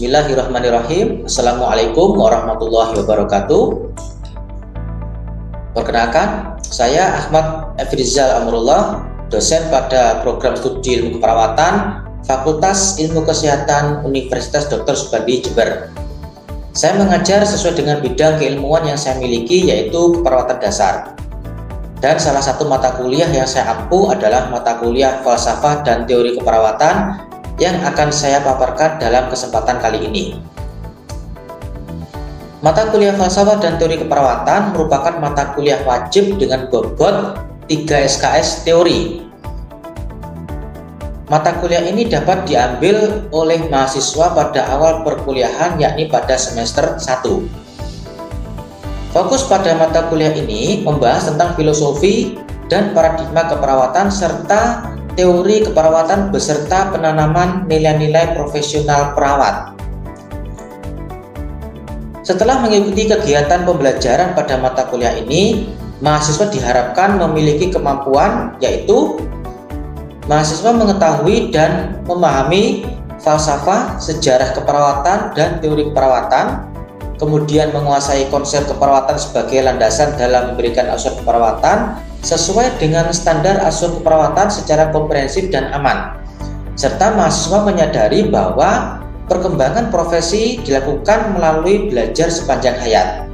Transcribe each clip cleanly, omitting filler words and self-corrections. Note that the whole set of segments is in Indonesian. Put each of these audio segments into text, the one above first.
Bismillahirrahmanirrahim. Assalamualaikum warahmatullahi wabarakatuh. Perkenalkan, saya Ahmad Efrizal Amrullah, dosen pada program studi ilmu keperawatan Fakultas Ilmu Kesehatan Universitas Dr. Subandi Jember. Saya mengajar sesuai dengan bidang keilmuan yang saya miliki, yaitu keperawatan dasar. Dan salah satu mata kuliah yang saya ampu adalah mata kuliah falsafah dan teori keperawatan yang akan saya paparkan dalam kesempatan kali ini. Mata kuliah falsafah dan teori keperawatan merupakan mata kuliah wajib dengan bobot 3 SKS teori. Mata kuliah ini dapat diambil oleh mahasiswa pada awal perkuliahan, yakni pada semester 1. Fokus pada mata kuliah ini membahas tentang filosofi dan paradigma keperawatan serta teori keperawatan beserta penanaman nilai-nilai profesional perawat. Setelah mengikuti kegiatan pembelajaran pada mata kuliah ini, mahasiswa diharapkan memiliki kemampuan, yaitu mahasiswa mengetahui dan memahami falsafah, sejarah keperawatan dan teori keperawatan, kemudian menguasai konsep keperawatan sebagai landasan dalam memberikan asuhan keperawatan sesuai dengan standar asuhan keperawatan secara komprehensif dan aman, serta mahasiswa menyadari bahwa perkembangan profesi dilakukan melalui belajar sepanjang hayat.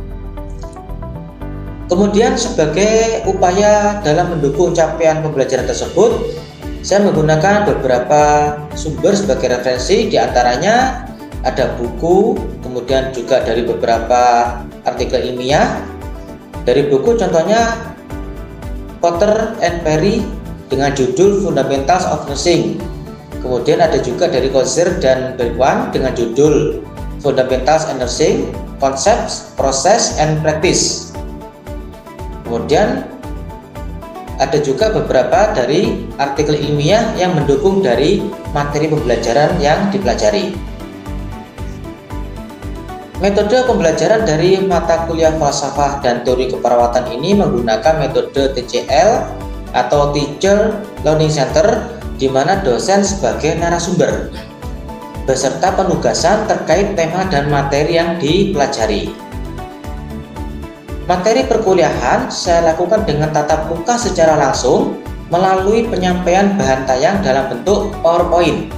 Kemudian sebagai upaya dalam mendukung capaian pembelajaran tersebut, saya menggunakan beberapa sumber sebagai referensi, diantaranya ada buku, kemudian juga dari beberapa artikel ilmiah. Dari buku contohnya Potter and Perry dengan judul Fundamentals of Nursing. Kemudian ada juga dari Kozer dan Bergwan dengan judul Fundamentals and Nursing, Concepts, Process and Practice. Kemudian ada juga beberapa dari artikel ilmiah yang mendukung dari materi pembelajaran yang dipelajari. Metode pembelajaran dari mata kuliah falsafah dan teori keperawatan ini menggunakan metode TCL atau Teacher Learning Center, di mana dosen sebagai narasumber beserta penugasan terkait tema dan materi yang dipelajari. Materi perkuliahan saya lakukan dengan tatap muka secara langsung melalui penyampaian bahan tayang dalam bentuk PowerPoint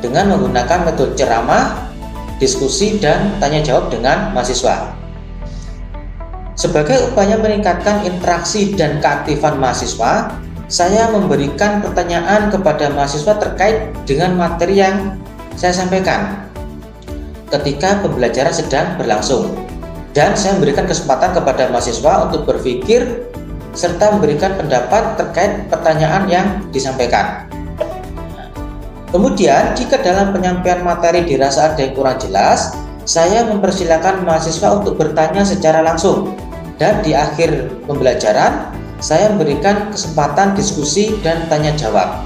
dengan menggunakan metode ceramah, diskusi, dan tanya jawab dengan mahasiswa. Sebagai upaya meningkatkan interaksi dan keaktifan mahasiswa, saya memberikan pertanyaan kepada mahasiswa terkait dengan materi yang saya sampaikan ketika pembelajaran sedang berlangsung, dan saya memberikan kesempatan kepada mahasiswa untuk berpikir serta memberikan pendapat terkait pertanyaan yang disampaikan. Kemudian, jika dalam penyampaian materi dirasa ada yang kurang jelas, saya mempersilahkan mahasiswa untuk bertanya secara langsung. Dan di akhir pembelajaran, saya memberikan kesempatan diskusi dan tanya jawab.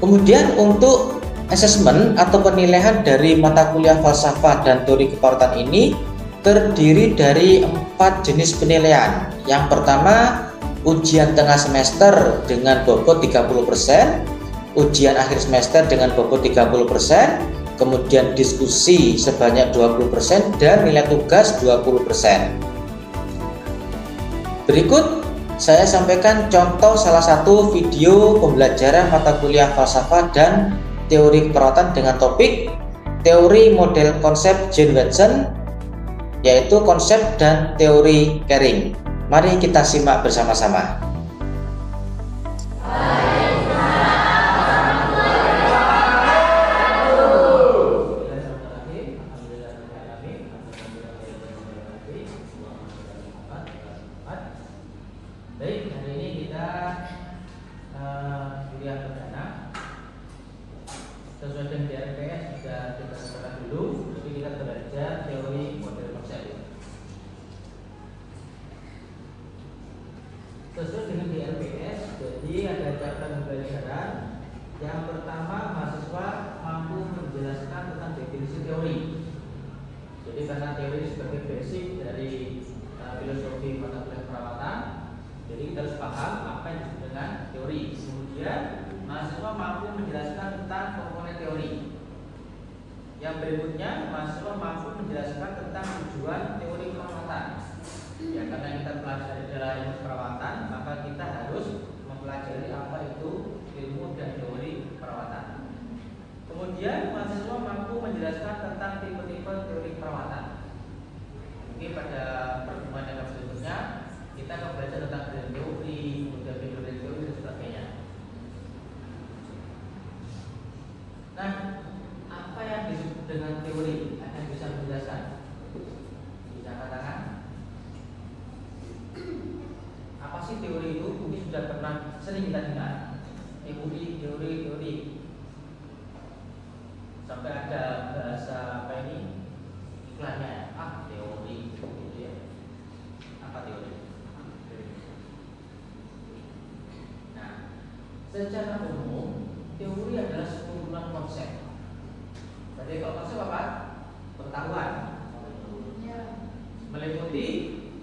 Kemudian untuk asesmen atau penilaian dari mata kuliah falsafah dan teori keperawatan ini terdiri dari 4 jenis penilaian. Yang pertama, ujian tengah semester dengan bobot 30%, ujian akhir semester dengan bobot 30%, kemudian diskusi sebanyak 20%, dan nilai tugas 20%. Berikut saya sampaikan contoh salah satu video pembelajaran mata kuliah falsafah dan teori keperawatan dengan topik teori model konsep Jane Watson, yaitu konsep dan teori caring. Mari kita simak bersama-sama. Baik, hari ini kita kuliah perdana. Sesuai dengan DRPS sudah kita sekarang dulu, jadi kita belajar teori model konsep. Sesuai dengan DRPS, jadi ada catatan pembelajaran. Yang pertama, mahasiswa mampu menjelaskan tentang definisi teori. Jadi karena teori sebagai basic dari filosofi mata kuliah perawatan, jadi kita harus paham apa yang disebut dengan teori. Kemudian mahasiswa mampu menjelaskan tentang komponen teori. Yang berikutnya, mahasiswa mampu menjelaskan tentang tujuan teori perawatan. Ya, karena kita pelajari dalam ilmu perawatan, maka kita harus mempelajari apa itu ilmu dan teori perawatan. Kemudian, mahasiswa mampu menjelaskan tentang tipe-tipe teori perawatan. Mungkin pada pertemuan yang berikutnya kita akan belajar tentang teori, kemudian teori dan sebagainya. Nah, apa yang disebut dengan teori? Anda bisa menjelaskan? Bisa katakan? Apa sih teori itu? Mungkin sudah pernah sering kita dengar. Teori. Sampai ada bahasa apa ini? Iklannya. Teori gitu ya. Apa teori? Nah, secara umum teori adalah sekumpulan konsep. Jadi kalau konsep apa? Pengetahuan. Meliputi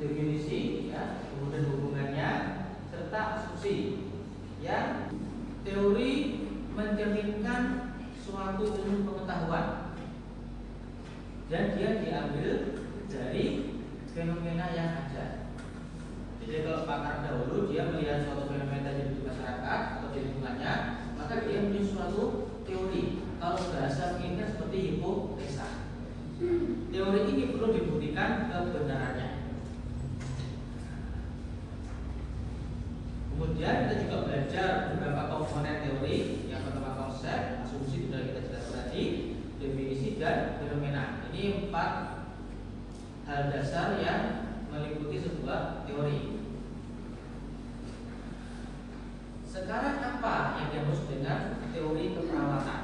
definisi, ya, kemudian hubungannya, serta asumsi. Ya, teori mencerminkan suatu ilmu pengetahuan dan dia diambil dari fenomena yang ada. Jadi kalau pakar dahulu dia melihat suatu fenomena di masyarakat atau di lingkungannya, maka dia punya suatu teori. Kalau bahasa ini seperti hipotesa. Teori ini perlu dibuktikan kebenarannya. Kemudian kita juga belajar beberapa komponen teori. Yang pertama konsep, asumsi sudah kita jelaskan tadi, definisi dan fenomena. Ini 4 hal dasar yang meliputi sebuah teori. Sekarang apa yang dimaksud dengan teori keperawatan?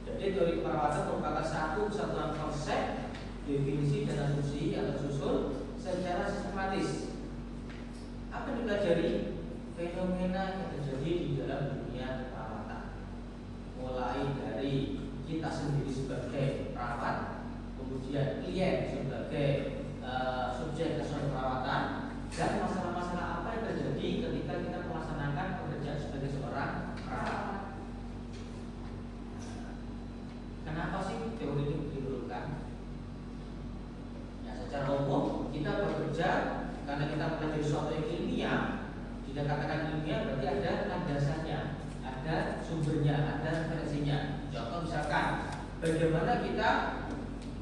Jadi teori keperawatan merupakan satu kesatuan konsep, definisi dan asumsi yang tersusun secara sistematis. Apa yang dipelajari? Fenomena yang terjadi di dalam dunia perawatan. Mulai dari kita sendiri sebagai perawat, kemudian klien sebagai subjek keseluruhan perawatan, dan masalah-masalah apa yang terjadi ketika kita melaksanakan pekerjaan sebagai seorang perawat. Kenapa sih teori ini diperlukan? Ya, secara umum kita bekerja karena kita mempelajari sesuatu yang ilmiah. Tidak katakan ilmiah berarti ada landasannya, ada sumbernya, ada referensinya. Contoh misalkan, bagaimana kita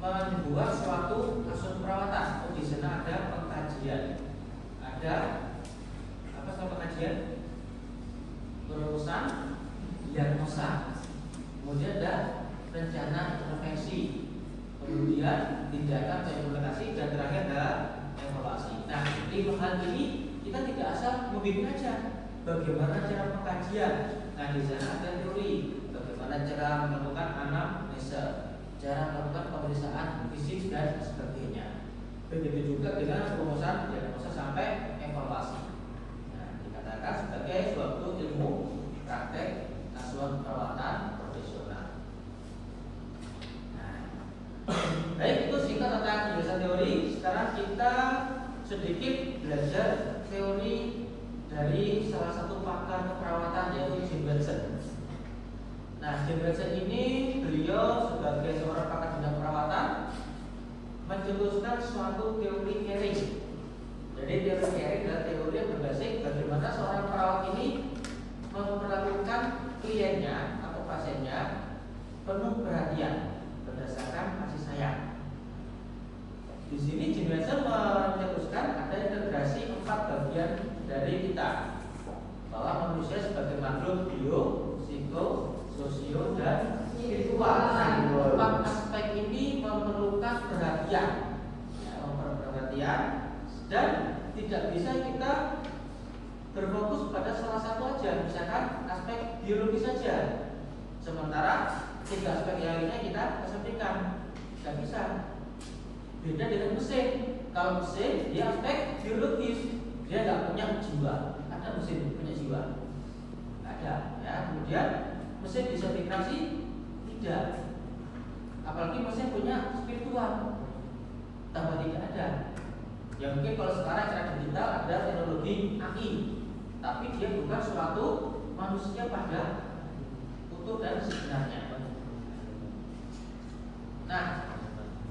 membuat suatu kasus perawatan? Oh, di sana ada pengkajian, ada apa sama pengkajian? Perumusan, diagnosa, kemudian ada rencana intervensi, kemudian tindakan implementasi, dan terakhir adalah evaluasi. Nah, 5 hal ini kita tidak asal membimbing aja. Bagaimana cara pengkajian? Nah, di sana ada teori. Bagaimana cara melakukan anamnesa, cara melakukan pemeriksaan fisik dan sebagainya. Begitu juga dengan perumusan, diagnosa sampai evaluasi. Nah, dikatakan sebagai suatu ilmu praktek asuhan perawatan profesional. Baik, itu singkat tentang penjelasan teori. Sekarang kita sedikit belajar teori dari salah satu pakar keperawatan, yaitu Jim Benson. Nah, Jim Benson ini beliau sebagai seorang pakar bidang perawatan mencetuskan suatu teori caring. Jadi teori caring adalah teori yang berbasis bagaimana seorang perawat ini memperlakukan kliennya atau pasiennya penuh perhatian berdasarkan kasih sayang. Di sini Jim Benson mencetuskan ada integrasi 4 bagian dari kita, bahwa manusia sebagai makhluk bio, psiko, sosio, dan spiritual. Nah, 4 aspek ini memerlukan perhatian, ya, perhatian, dan tidak bisa kita berfokus pada salah satu aja, misalkan aspek biologi saja, sementara 3 aspek yang lainnya kita kesampingkan. Tidak bisa. Beda dengan mesin. Kalau mesin dia aspek biologis, dia nggak punya jiwa. Ada mesin punya jiwa? Ada. Ya, kemudian mesin bisa vibrasi? Tidak. Apalagi mesin punya spiritual? Tambah tidak ada. Ya mungkin kalau sekarang secara digital ada teknologi AI, tapi dia bukan suatu manusia pada utuh dan sebenarnya. Nah,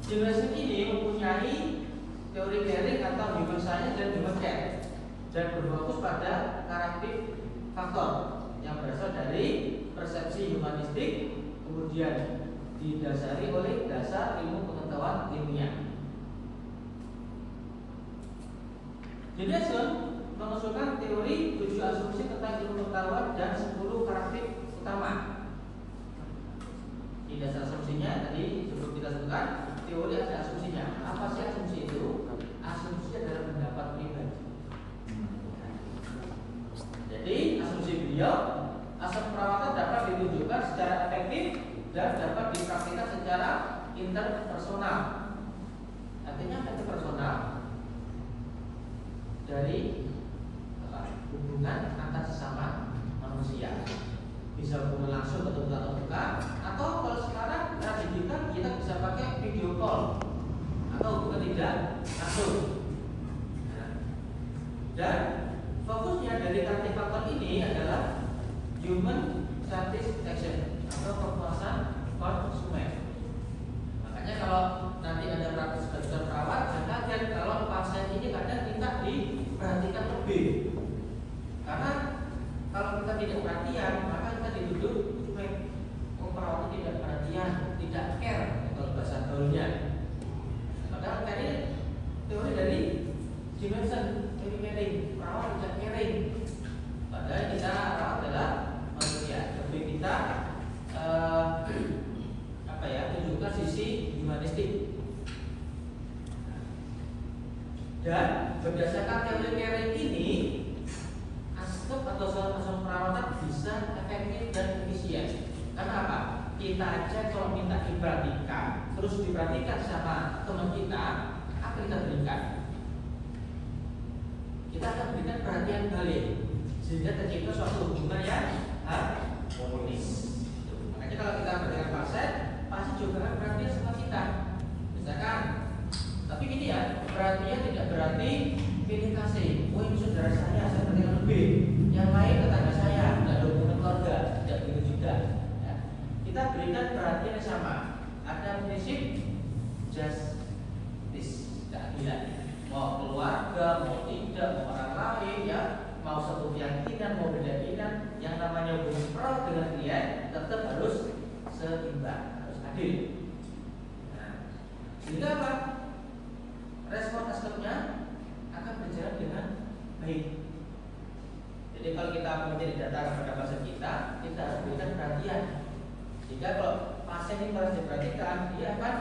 Jim Lessing ini mempunyai teori caring atau human science dan human care, dan berfokus pada karakter faktor yang berasal dari persepsi humanistik, kemudian didasari oleh dasar ilmu pengetahuan ilmiah. Jim Lessing mengusulkan teori 7 asumsi tentang ilmu pengetahuan dan 10 karakter utama. Di dasar asumsinya tadi sebelum kita sebutkan teori ada asumsinya. Apa sih asumsi itu? Asumsi adalah pendapat pribadi. Jadi asumsi beliau, asas perawatan dapat ditunjukkan secara efektif dan dapat dipraktikkan secara interpersonal. Artinya interpersonal dari hubungan antar sesama manusia, bisa hubungan langsung ketemu atau bukan, atau kalau sekarang digital kita bisa pakai video call atau hubungan tidak langsung. Dan fokusnya dari karakter faktor ini adalah human satisfaction atau kepuasan konsumen. Makanya kalau nanti ada praktek sebagai perawat, jangan kaget kalau pasien ini kadang minta diperhatikan lebih. Karena kalau kita tidak perhatian, maka kita dituduh cuek. Oh, perawat tidak perhatian, tidak care, kalau bahasa gaulnya. Padahal tadi teori dari Jim Lessing, teori caring, perawat tidak caring. Padahal kita perawat adalah manusia. Lebih kita tunjukkan sisi humanistik. Dan berdasarkan teori caring ini, aspek atau soal perawatan bisa efektif dan efisien. Karena apa? Kita aja kalau minta diperhatikan, terus diperhatikan sama teman kita, apa kita berikan? Kita akan berikan perhatian balik, sehingga tercipta suatu hubungan yang harmonis. Makanya kalau kita berhubungan pasien, pasti juga akan perhatian sama kita. Misalkan, tapi gini ya, perhatian tidak berarti pilih kasih. Oh, ini saudara saya perhatikan lebih. Yang lain tetangga saya, tidak ada hubungan keluarga, tidak begitu juga. Ya. Kita berikan perhatian yang sama. Ada prinsip justice, keadilan. Mau keluarga, mau tidak, mau orang lain, ya, mau satu keyakinan, mau beda keyakinan, yang namanya hubungan perawat dengan klien tetap harus seimbang, harus adil. Nah, sehingga apa? Respon aspeknya akan berjalan dengan baik. Jadi kalau kita menjadi data kepada pasien kita harus berikan perhatian. Jika kalau pasien ini harus diperhatikan, dia akan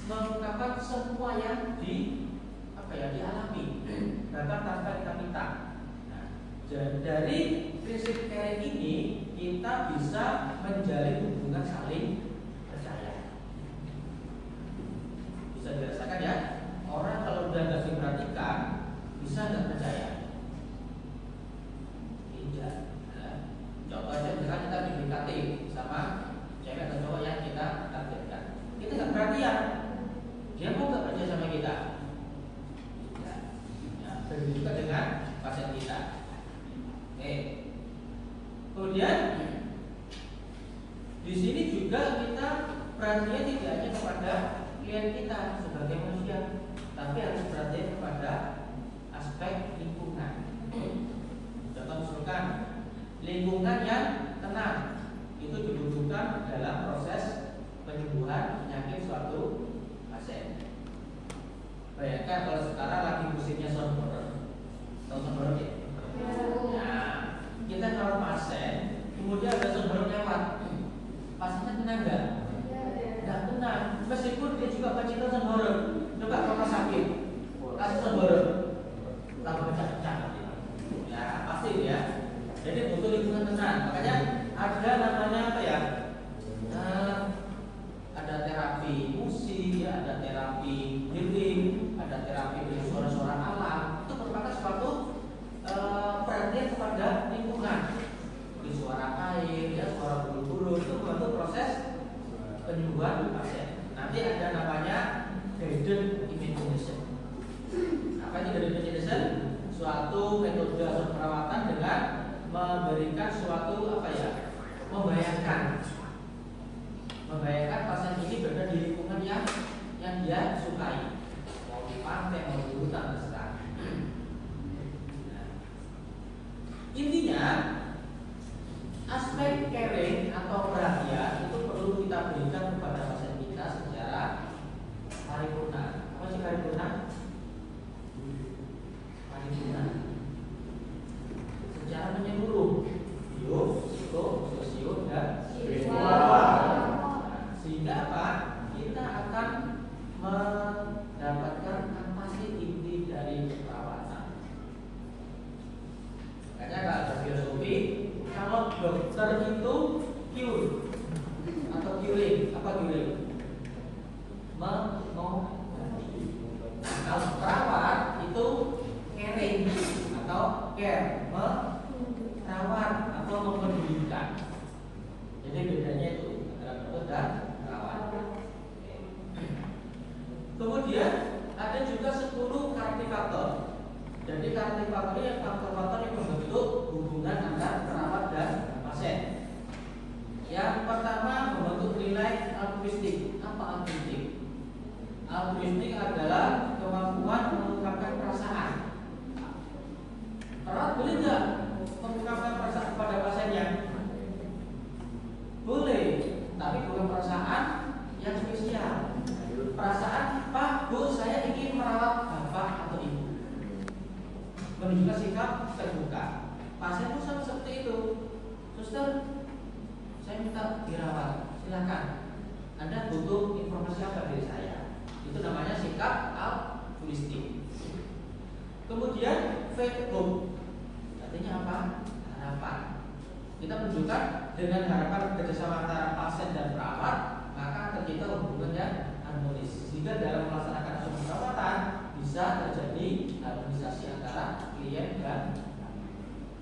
mengungkapkan semua yang dialami, bahkan tanpa kita minta. Nah, dari prinsip caring ini kita bisa menjalin hubungan saling percaya. Bisa dirasakan ya. Orang kalau udah nggak diperhatikan, bisa nggak percaya? Tidak. Nah, contoh aja misalkan kita di sama cewek atau cowok yang kita targetkan, kita nggak perhatian, dia mau nggak percaya sama kita? Tidak. Ya, begitu juga dengan pasien kita. Oke. Kemudian di sini juga kita perhatian tidak hanya kepada klien kita sebagai manusia, tapi harus perhatian kepada aspek lingkungan. Contoh misalkan lingkungan yang tenang itu dibutuhkan dalam proses penyembuhan penyakit suatu pasien. Bayangkan kalau sekarang lagi musimnya sound horror, tahu sound horror ya? Nah, kita kalau pasien kemudian ada sound horror lewat, pasiennya tenang nggak? Nggak tenang, meskipun dia juga pecinta sound horror. Coba kalau sakit, kasih sound horror, tambah pecah-pecah. Ya pasti ya. Jadi butuh lingkungan tenang. Makanya ada namanya apa ya? Ada terapi musik, ya, ada terapi healing, ada terapi dengan suara-suara alam. Itu merupakan suatu perhatian kepada lingkungan. Di suara air, ya, suara bulu-bulu itu membantu proses penyembuhan pasien. Nanti ada namanya dia sukai, mau di pantai mau di hutan terserah. Intinya aspek caring atau perhatian itu perlu kita berikan kepada pasien kita secara paripurna. Apa sih paripurna? Paripurna secara menyeluruh, bio, psiko, sosio, dan spiritual. Sehingga apa? Kita akan mendapatkan apa sih inti dari perawatan. Makanya kalau filosofi, kalau dokter itu cure atau curing, apa curing? Mengobati. Kalau perawat itu caring atau care, merawat atau memedulikan. Jadi bedanya itu antara dokter dan perawat. Kemudian ada juga 10 karakter. Jadi karakter yang faktor-faktor yang membentuk hubungan antara perawat dan pasien. Yang pertama membentuk nilai altruistik. Apa altruistik? Altruistik adalah kemampuan mengungkapkan perasaan. Perawat boleh nggak mengungkapkan perasaan pada pasiennya? Boleh, tapi bukan perasaan yang spesial. Perasaan, Pak, Bu, saya ingin merawat Bapak atau Ibu. Menunjukkan sikap terbuka. Pasien pun sama seperti itu. Suster, saya minta dirawat, silakan. Anda butuh informasi apa dari saya? Itu namanya sikap altruistik. Kemudian faith hope, artinya apa? Harapan. Kita menunjukkan dengan harapan kerjasama antara pasien dan perawat, maka tercipta hubungan yang harmonis. Sehingga dalam melaksanakan asuhan perawatan bisa terjadi harmonisasi antara klien dan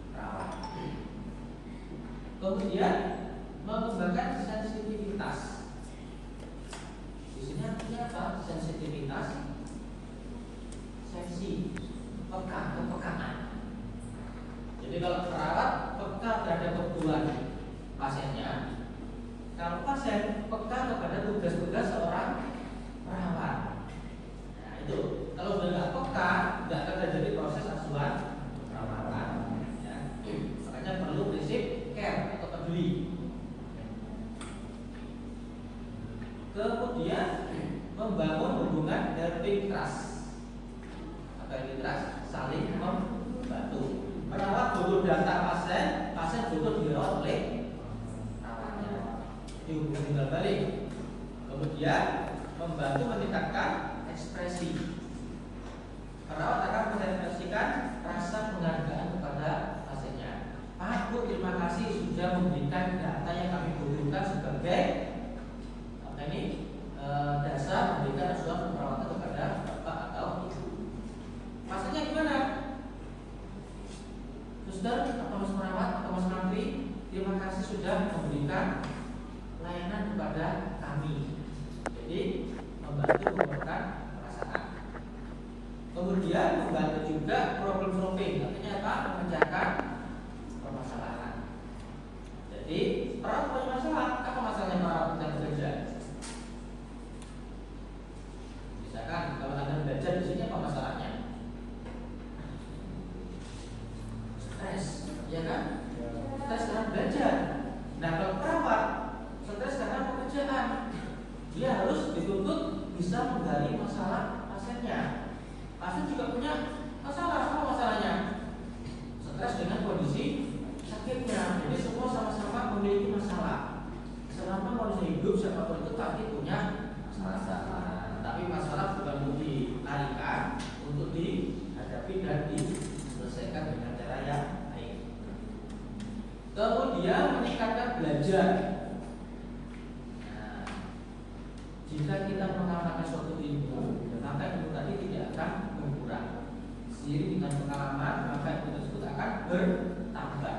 perawat. Kemudian mengembangkan sensitivitas. Di sini artinya apa? Sensitivitas, sensi, peka, kepekaan. Jadi kalau perawat peka terhadap kebutuhan pasiennya, kalau pasien peka kepada tugas-tugas seorang perawat. Nah itu, kalau sudah nggak peka, nggak akan terjadi proses asuhan perawatan. Ya. Makanya perlu prinsip care atau peduli. Kemudian membangun hubungan helping trust. Apa helping trust? Saling membantu. Perawat butuh data pasien, pasien butuh dirawat oleh perawatnya. Dihubungi balik. Kemudian membantu meningkatkan ekspresi. Perawat akan mengekspresikan rasa penghargaan kepada pasiennya. Pak, Bu, terima kasih sudah memberikan data yang kami butuhkan sebagai dasar memberikan asuhan perawatan kepada bapak atau ibu. Pasiennya gimana? Suster atau mas perawat atau mas mantri, terima kasih sudah memberikan layanan kepada kami. Jadi membantu mengembangkan perasaan. Kemudian membantu juga problem solving, artinya apa? Memecahkan permasalahan. Jadi perawat punya masalah, apa masalahnya perawat yang bekerja? Misalkan kalau Anda belajar di sini apa masalahnya? Stres, ya kan? Stres karena belajar. Nah kalau perawat stres karena pekerjaan, dia harus dituntut bisa menggali masalah pasiennya. Pasien juga punya masalah, apa masalahnya? Stres dengan kondisi sakitnya. Jadi semua sama-sama memiliki masalah. Selama manusia hidup siapapun itu pasti punya masalah. Tapi masalah bukan untuk dilarikan, untuk dihadapi dan diselesaikan dengan cara yang baik. Kemudian meningkatkan belajar. Nah, jika kita mengamalkan suatu ilmu, maka ilmu tadi tidak akan berkurang. Seiring dengan pengalaman, maka ilmu tersebut akan bertambah.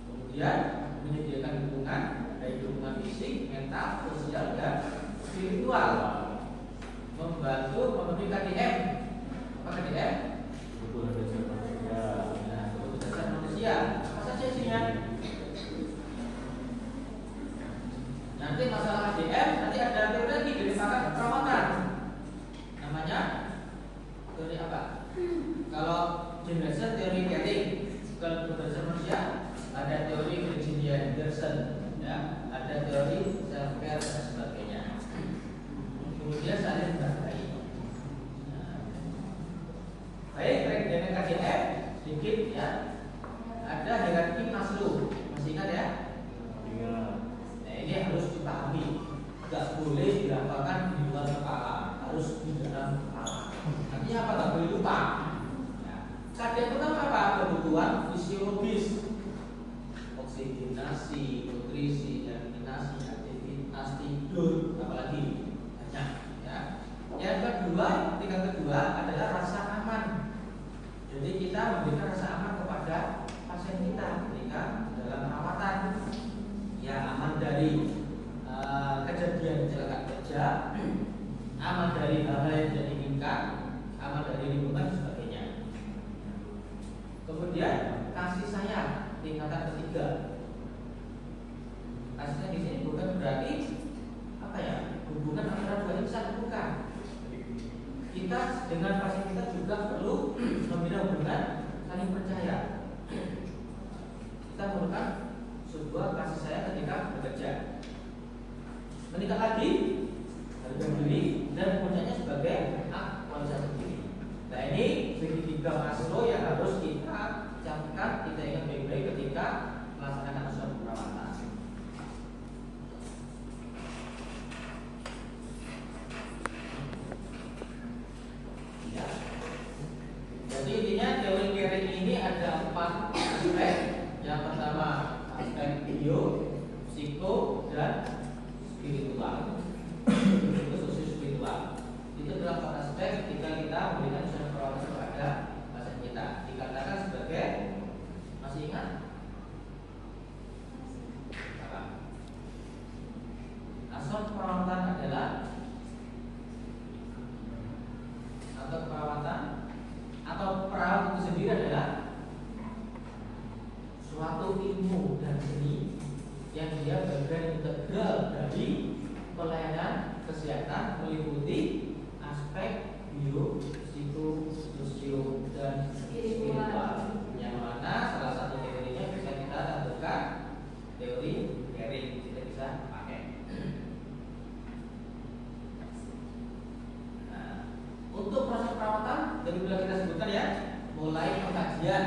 Kemudian menyediakan dukungan, baik dukungan fisik, mental, sosial, dan spiritual. Membantu memenuhi KDM. Apa KDM? Kebutuhan dasar manusia. Nah, kebutuhan dasar manusia. Apa saja isinya? Nanti masalah KDM, nanti ada teori lagi dari pakar perawatan. Jadi kita memberikan rasa aman kepada pasien kita ketika dalam perawatan. Ya, aman dari kejadian kecelakaan kerja, aman dari hal-hal yang tidak diinginkan, aman dari lingkungan dan sebagainya. Kemudian kasih sayang tingkatan ketiga. Kasih sayang di sini bukan berarti hubungan antara dua insan, bukan. Kita dengan pasien kita juga perlu membina hubungan saling percaya. Kita memerlukan sebuah kasih sayang ketika bekerja. Menikah lagi, harga diri, dan punyanya sebagai aktualisasi diri. Nah, ini segitiga Maslow yang harus kita camkan, kita ingat baik-baik ketika melaksanakan suatu perawatan. Ya. Jadi intinya teori caring ini ada 4 aspek. Yang pertama aspek bio, psiko, dan spiritual. Itu sosial spiritual. Itu adalah 4 aspek ketika kita memberikan suatu perawatan kepada pasien kita. Dikatakan sebagai, masih ingat? Apa? Asal perawatan adalah atau perawat itu sendiri adalah suatu ilmu dan seni yang dia bagian integral dari pelayanan kesehatan, meliputi aspek bio, psiko, sosio, dan spiritual. Yang mana salah satu teorinya bisa kita tentukan teori caring, kita bisa pakai. Untuk proses perawatan dari sudah kita sebutkan ya, mulai pengkajian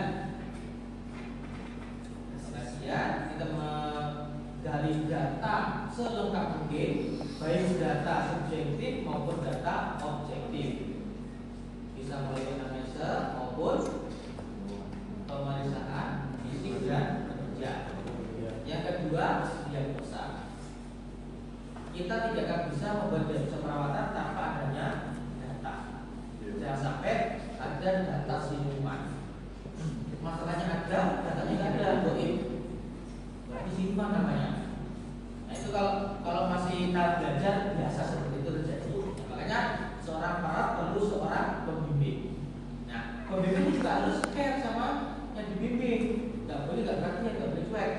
kita menggali data selengkap mungkin, baik data subjektif maupun data objektif. Bisa mulai anamnesa maupun pemeriksaan fisik dan kerja. Yang kedua, diagnosa. Kita tidak akan bisa membuat diagnosa perawatan tanpa adanya data. Jangan sampai ada data siluman. Masalahnya ada, datanya nggak ada, goib. Berarti siluman namanya. Nah itu kalau masih tahap belajar biasa seperti itu terjadi. Nah, makanya seorang perawat perlu seorang pembimbing. Nah pembimbing juga harus care sama yang dibimbing. Nggak boleh nggak perhatian, nggak boleh cuek.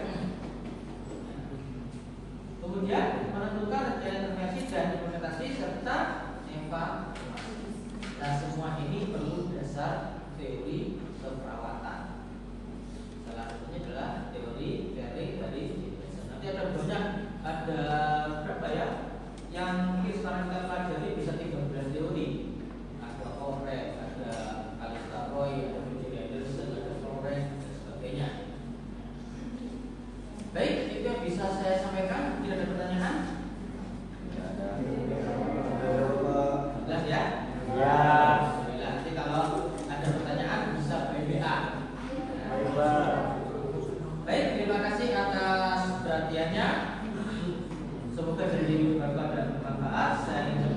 Kemudian menentukan rencana intervensi dan implementasi serta evaluasi. Nah semua ini perlu dasar teori keperawatan. Salah satunya adalah teori caring dari Stevenson. Nanti ada banyak, ada berapa ya? Yang mungkin sekarang kita pelajari bisa 13 teori. Ada Orek, ada Alistair Roy, ada Roger Anderson, ada Florence dan sebagainya. Baik, itu yang bisa saya sampaikan. Tidak ada pertanyaan? Jelas ya? Ya. Nanti kalau ada pertanyaan bisa PBA. Baik, terima kasih atas perhatiannya. Semoga jadi bermanfaat dan bermanfaat. Saya ingin